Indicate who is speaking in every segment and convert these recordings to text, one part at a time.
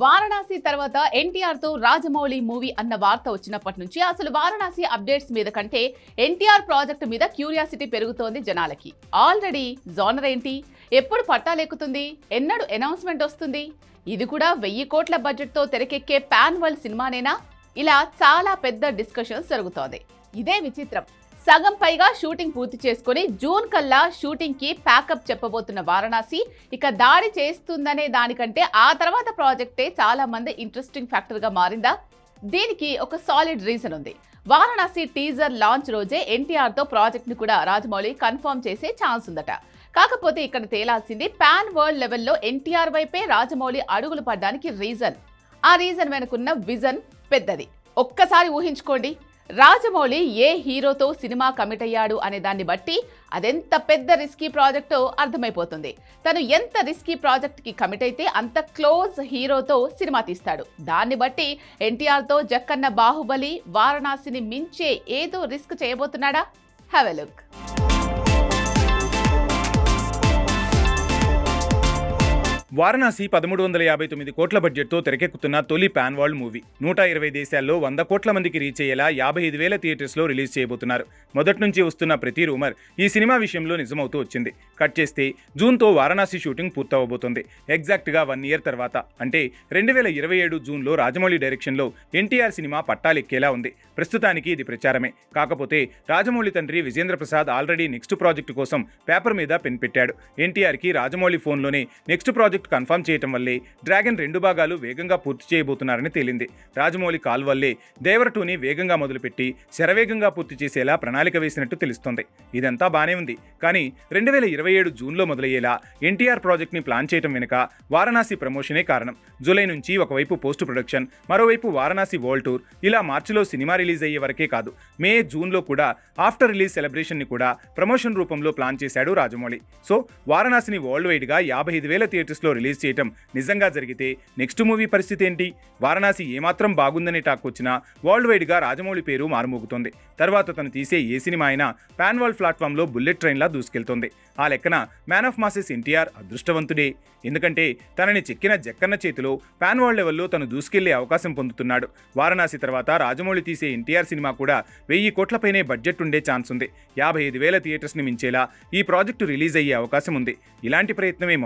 Speaker 1: వారణాసి తర్వాత ఎన్టీఆర్ తో రాజమౌళి మూవీ అన్న వార్త వచ్చినప్పటి నుంచి అసలు వారణాసి అప్డేట్స్ మీద కంటే ఎన్టీఆర్ ప్రాజెక్ట్ మీద క్యూరియాసిటీ పెరుగుతోంది జనాలకి. ఆల్రెడీ జోనర్ ఏంటి, ఎప్పుడు పట్టాలెక్కుతుంది, ఎన్నడు అనౌన్స్మెంట్ వస్తుంది, ఇది కూడా 1000 కోట్ల బడ్జెట్ తో తెరకెక్కే పాన్ వరల్డ్ సినిమానేనా, ఇలా చాలా పెద్ద డిస్కషన్స్ జరుగుతోంది. ఇదే విచిత్రం, సగం పైగా షూటింగ్ పూర్తి చేసుకుని జూన్ కల్లా షూటింగ్ కి ప్యాకప్ చెప్పబోతున్న వారణాసి ఇక దాడి చేస్తుందనే దానికంటే ఆ తర్వాత ప్రాజెక్టే చాలా మంది ఇంట్రెస్టింగ్ ఫ్యాక్టర్ గా మారిందా? దీనికి ఒక సాలిడ్ రీజన్ ఉంది. వారణాసి టీజర్ లాంచ్ రోజే ఎన్టీఆర్ తో ప్రాజెక్ట్ ని కూడా రాజమౌళి కన్ఫర్మ్ చేసే ఛాన్స్ ఉందట. కాకపోతే ఇక్కడ తేలాల్సింది పాన్ వరల్డ్ లెవెల్లో ఎన్టీఆర్ వైపే రాజమౌళి అడుగులు పడ్డానికి రీజన్. ఆ రీజన్ వెనుకున్న విజన్ పెద్దది. ఒక్కసారి ఊహించుకోండి, రాజమౌళి ఏ హీరోతో సినిమా కమిట్ అయ్యాడు అనే దాన్ని బట్టి అదెంత పెద్ద రిస్కీ ప్రాజెక్టో అర్థమైపోతుంది. తను ఎంత రిస్కీ ప్రాజెక్ట్ కి కమిట్ అయితే అంత క్లోజ్ హీరోతో సినిమా తీస్తాడు. దాన్ని బట్టి ఎన్టీఆర్ తో జక్కన్న బాహుబలి వారణాసిని మించే ఏదో రిస్క్ చేయబోతున్నాడా? Have a look.
Speaker 2: వారణాసి 1359 కోట్ల బడ్జెట్తో తెరకెక్కుతున్న తొలి పాన్ వరల్డ్ మూవీ. 120 దేశాల్లో 100 కోట్ల మందికి రీచ్ అయ్యేలా 55,000 థియేటర్స్లో రిలీజ్ చేయబోతున్నారు. మొదటి నుంచి వస్తున్న ప్రతి రూమర్ ఈ సినిమా విషయంలో నిజమవుతూ వచ్చింది. కట్ చేస్తే జూన్తో వారణాసి షూటింగ్ పూర్తవబోతోంది. ఎగ్జాక్ట్గా 1 ఇయర్ తర్వాత, అంటే 2027 జూన్లో రాజమౌళి డైరెక్షన్లో ఎన్టీఆర్ సినిమా పట్టాలెక్కేలా ఉంది. ప్రస్తుతానికి ఇది ప్రచారమే. కాకపోతే రాజమౌళి తండ్రి Vijendra Prasad already next project కోసం పేపర్ మీద పెన్ పెట్టాడు. ఎన్టీఆర్కి రాజమౌళి ఫోన్లోనే నెక్స్ట్ ప్రాజెక్ట్ కన్ఫర్మ్ చేయటం వల్లే డ్రాగన్ 2 భాగాలు వేగంగా పూర్తి చేయబోతున్నారని తేలింది. రాజమౌళి కాల్ వల్లే దేవర 2ని వేగంగా మొదలుపెట్టి శరవేగంగా పూర్తి చేసేలా ప్రణాళిక వేసినట్టు తెలుస్తోంది. ఇదంతా బానే ఉంది, కానీ 2027 జూన్లో మొదలయ్యేలా ఎన్టీఆర్ ప్రాజెక్ట్ని ప్లాన్ చేయడం వెనుక వారణాసి ప్రమోషనే కారణం. జూలై నుంచి ఒకవైపు పోస్ట్ ప్రొడక్షన్, మరోవైపు వారణాసి వరల్డ్ టూర్, ఇలా మార్చిలో సినిమా రిలీజ్ అయ్యే వరకే కాదు, మే జూన్లో కూడా ఆఫ్టర్ రిలీజ్ సెలబ్రేషన్ని కూడా ప్రమోషన్ రూపంలో ప్లాన్ చేశాడు రాజమౌళి. సో వారణాసిని వరల్డ్ వైడ్గా 55,000 థియేటర్స్లో రిలీజ్ చేయటం నిజంగా జరిగితే నెక్స్ట్ మూవీ పరిస్థితి ఏంటి? వారణాసి ఏమాత్రం బాగుందనే టాక్ వచ్చినా వరల్డ్ వైడ్గా రాజమౌళి పేరు మారుమోగుతోంది. తర్వాత తను తీసే ఏ సినిమా అయినా పాన్ వరల్డ్ ప్లాట్ఫామ్లో బుల్లెట్ ట్రైన్లా దూసుకెళ్తోంది. ఆ లెక్కన మ్యాన్ ఆఫ్ మాసెస్ ఎన్టీఆర్ అదృష్టవంతుడే. ఎందుకంటే తనని చెక్కిన జక్కన్న చేతిలో పాన్ వరల్డ్ లెవెల్లో తను దూసుకెళ్లే అవకాశం పొందుతున్నాడు. వారణాసి తర్వాత రాజమౌళి తీసే ఎన్టీఆర్ సినిమా కూడా 1000 కోట్లపైనే బడ్జెట్ ఉండే ఛాన్స్ ఉంది. 55,000 థియేటర్స్ని మించేలా ఈ ప్రాజెక్టు రిలీజ్ అయ్యే అవకాశం ఉంది. ఇలాంటి ప్రయత్నమే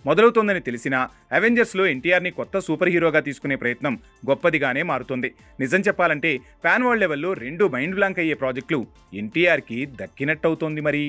Speaker 2: మొదలవుతోందని తెలిసినా అవెంజర్స్లో ఎన్టీఆర్ని కొత్త సూపర్ హీరోగా తీసుకునే ప్రయత్నం గొప్పదిగానే మారుతోంది. నిజం చెప్పాలంటే పాన్ వరల్డ్ లెవెల్లో 2 మైండ్ బ్లాంక్ అయ్యే ప్రాజెక్టులు ఎన్టీఆర్కి దక్కినట్టవుతోంది మరి.